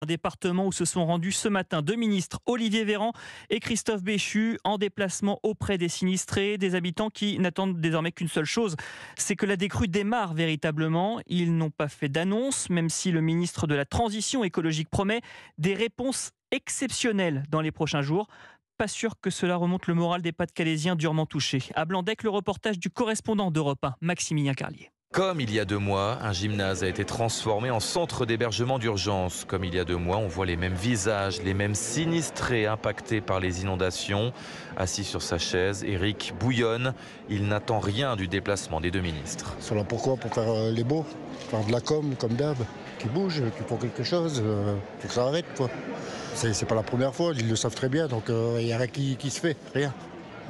Un département où se sont rendus ce matin deux ministres, Olivier Véran et Christophe Béchu, en déplacement auprès des sinistrés, des habitants qui n'attendent désormais qu'une seule chose, c'est que la décrue démarre véritablement. Ils n'ont pas fait d'annonce, même si le ministre de la Transition écologique promet des réponses exceptionnelles dans les prochains jours. Pas sûr que cela remonte le moral des Pas-de-Calaisiens durement touchés. À Blandec, le reportage du correspondant d'Europe 1, Maximilien Carlier. Comme il y a 2 mois, un gymnase a été transformé en centre d'hébergement d'urgence. Comme il y a 2 mois, on voit les mêmes visages, les mêmes sinistrés impactés par les inondations. Assis sur sa chaise, Éric bouillonne. Il n'attend rien du déplacement des deux ministres. Ils sont là pourquoi ? Pour faire les beaux, faire de la com comme d'hab, qui bougent, qui font quelque chose, faut que ça arrête quoi. C'est pas la première fois, ils le savent très bien, donc il n'y a rien qui se fait, rien.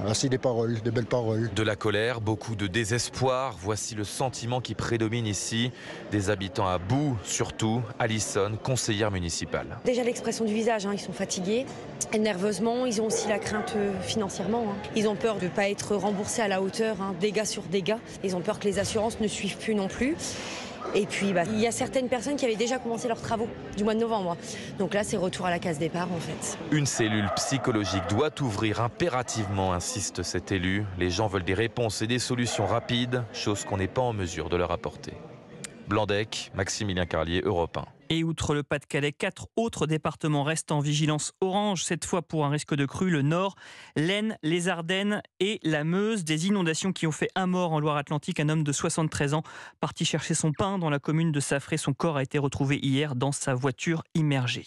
Ainsi des paroles, des belles paroles. De la colère, beaucoup de désespoir. Voici le sentiment qui prédomine ici. Des habitants à bout, surtout Alison, conseillère municipale. Déjà l'expression du visage, ils sont fatigués, nerveusement, ils ont aussi la crainte financièrement. Ils ont peur de ne pas être remboursés à la hauteur, dégâts sur dégâts. Ils ont peur que les assurances ne suivent plus non plus. Et puis, il y a certaines personnes qui avaient déjà commencé leurs travaux du mois de novembre. Donc là, c'est retour à la case départ, en fait. Une cellule psychologique doit ouvrir impérativement, insiste cet élu. Les gens veulent des réponses et des solutions rapides, chose qu'on n'est pas en mesure de leur apporter. Blandec, Maximilien Carlier, Europe 1. Et outre le Pas-de-Calais, 4 autres départements restent en vigilance orange, cette fois pour un risque de crue, le Nord, l'Aisne, les Ardennes et la Meuse. Des inondations qui ont fait un mort en Loire-Atlantique, un homme de 73 ans parti chercher son pain dans la commune de Saffré. Son corps a été retrouvé hier dans sa voiture immergée.